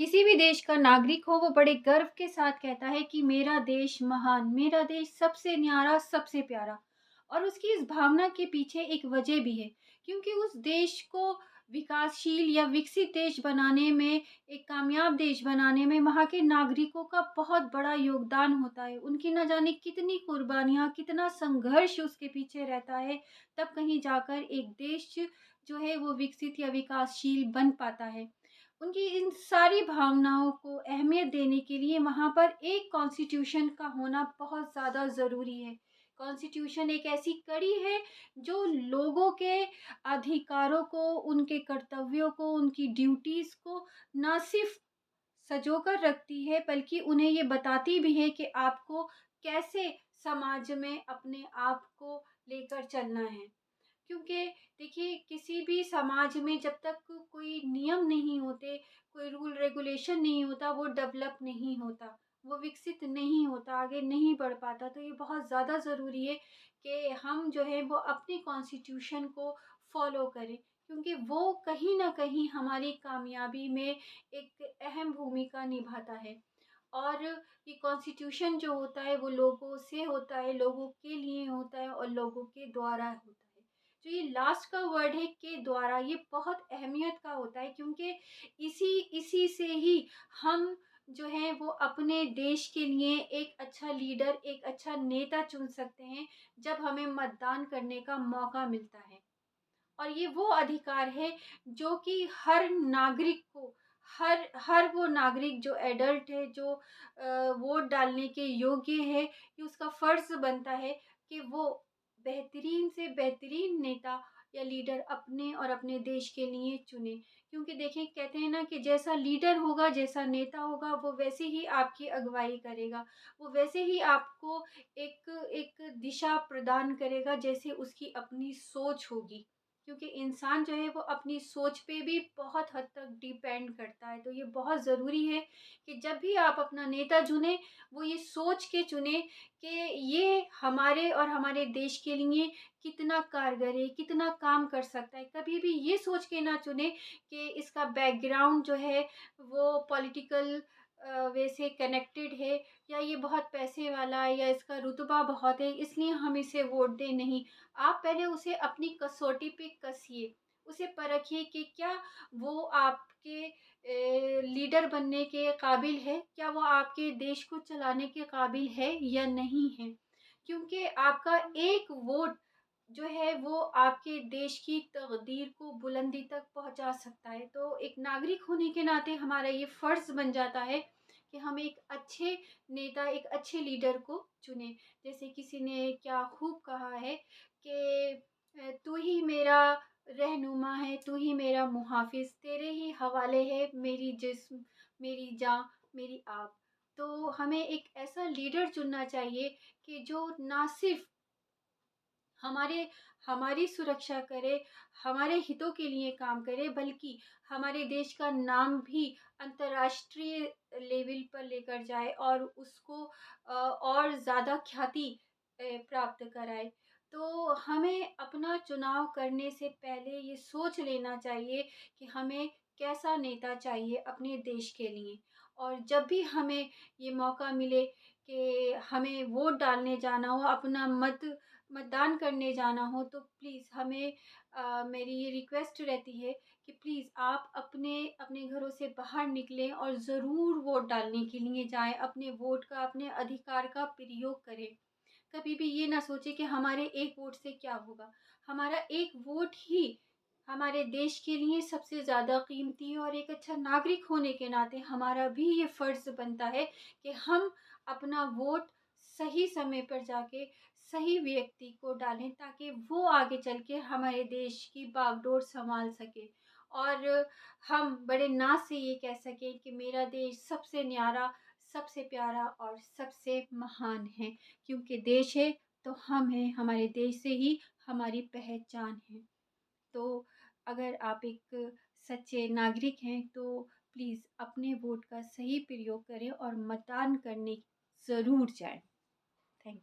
किसी भी देश का नागरिक हो वो बड़े गर्व के साथ कहता है कि मेरा देश महान, मेरा देश सबसे न्यारा, सबसे प्यारा। और उसकी इस भावना के पीछे एक वजह भी है, क्योंकि उस देश को विकासशील या विकसित देश बनाने में, एक कामयाब देश बनाने में वहाँ के नागरिकों का बहुत बड़ा योगदान होता है। उनकी न जाने कितनी कुर्बानियाँ, कितना संघर्ष उसके पीछे रहता है, तब कहीं जाकर एक देश जो है वो विकसित या विकासशील बन पाता है। उनकी इन सारी भावनाओं को अहमियत देने के लिए वहाँ पर एक कॉन्स्टिट्यूशन का होना बहुत ज़्यादा ज़रूरी है। कॉन्स्टिट्यूशन एक ऐसी कड़ी है जो लोगों के अधिकारों को, उनके कर्तव्यों को, उनकी ड्यूटीज़ को ना सिर्फ़ सँजोकर रखती है, बल्कि उन्हें ये बताती भी है कि आपको कैसे समाज में अपने आप को लेकर चलना है। क्योंकि देखिए, किसी भी समाज में जब तक कोई नियम नहीं होते, कोई रूल रेगुलेशन नहीं होता, वो डेवलप नहीं होता, वो विकसित नहीं होता, आगे नहीं बढ़ पाता। तो ये बहुत ज़्यादा ज़रूरी है कि हम जो है वो अपनी कॉन्स्टिट्यूशन को फ़ॉलो करें, क्योंकि वो कहीं न कहीं हमारी कामयाबी में एक अहम भूमिका निभाता है। और ये कॉन्स्टिट्यूशन जो होता है वो लोगों से होता है, लोगों के लिए होता है और लोगों के द्वारा होता है। जो ये लास्ट का वर्ड है के द्वारा, ये बहुत अहमियत का होता है, क्योंकि इसी इसी से ही हम जो है वो अपने देश के लिए एक अच्छा लीडर, एक अच्छा नेता चुन सकते हैं, जब हमें मतदान करने का मौका मिलता है। और ये वो अधिकार है जो कि हर नागरिक को, हर हर वो नागरिक जो एडल्ट है, जो वोट डालने के योग्य है, ये उसका फ़र्ज़ बनता है कि वो बेहतरीन से बेहतरीन नेता या लीडर अपने और अपने देश के लिए चुने। क्योंकि देखिए, कहते हैं ना कि जैसा लीडर होगा, जैसा नेता होगा, वो वैसे ही आपकी अगुवाई करेगा। वो वैसे ही आपको एक एक दिशा प्रदान करेगा, जैसे उसकी अपनी सोच होगी। क्योंकि इंसान जो है वो अपनी सोच पे भी बहुत हद तक डिपेंड करता है। तो ये बहुत ज़रूरी है कि जब भी आप अपना नेता चुनें, वो ये सोच के चुनें कि ये हमारे और हमारे देश के लिए कितना कारगर है, कितना काम कर सकता है। कभी भी ये सोच के ना चुनें कि इसका बैकग्राउंड जो है वो पॉलिटिकल वे से कनेक्टेड है, या ये बहुत पैसे वाला है, या इसका रुतबा बहुत है, इसलिए हम इसे वोट दें। नहीं, आप पहले उसे अपनी कसौटी पे कसिए, उसे परखिए कि क्या वो आपके लीडर बनने के काबिल है? क्या वो आपके देश को चलाने के काबिल है या नहीं है? क्योंकि आपका एक वोट जो है वो आपके देश की तकदीर को बुलंदी तक पहुँचा सकता है। तो एक नागरिक होने के नाते हमारा ये फ़र्ज़ बन जाता है कि हम एक अच्छे नेता, एक अच्छे लीडर को चुनें। जैसे किसी ने क्या खूब कहा है कि तू ही मेरा रहनुमा है, तू ही मेरा मुहाफ़िज़, तेरे ही हवाले है मेरी जिस्म, मेरी जाँ, मेरी आब। तो हमें एक ऐसा लीडर चुनना चाहिए कि जो ना सिर्फ़ हमारे हमारी सुरक्षा करे, हमारे हितों के लिए काम करे, बल्कि हमारे देश का नाम भी अंतर्राष्ट्रीय लेवल पर लेकर जाए और उसको और ज़्यादा ख्याति प्राप्त कराए। तो हमें अपना चुनाव करने से पहले ये सोच लेना चाहिए कि हमें कैसा नेता चाहिए अपने देश के लिए। और जब भी हमें ये मौका मिले कि हमें वोट डालने जाना हो, अपना मतदान करने जाना हो, तो प्लीज़ हमें मेरी ये रिक्वेस्ट रहती है कि प्लीज़ आप अपने अपने घरों से बाहर निकलें और ज़रूर वोट डालने के लिए जाएँ। अपने वोट का, अपने अधिकार का प्रयोग करें। कभी भी ये ना सोचें कि हमारे एक वोट से क्या होगा। हमारा एक वोट ही हमारे देश के लिए सबसे ज़्यादा कीमती है, और एक अच्छा नागरिक होने के नाते हमारा भी ये फ़र्ज़ बनता है कि हम अपना वोट सही समय पर जाके सही व्यक्ति को डालें, ताकि वो आगे चल के हमारे देश की बागडोर सँभाल सके और हम बड़े नाज़ से ये कह सकें कि मेरा देश सबसे न्यारा, सबसे प्यारा और सबसे महान है। क्योंकि देश है तो हम हैं, हमारे देश से ही हमारी पहचान है। तो अगर आप एक सच्चे नागरिक हैं, तो प्लीज़ अपने वोट का सही प्रयोग करें और मतदान करने ज़रूर जाएँ।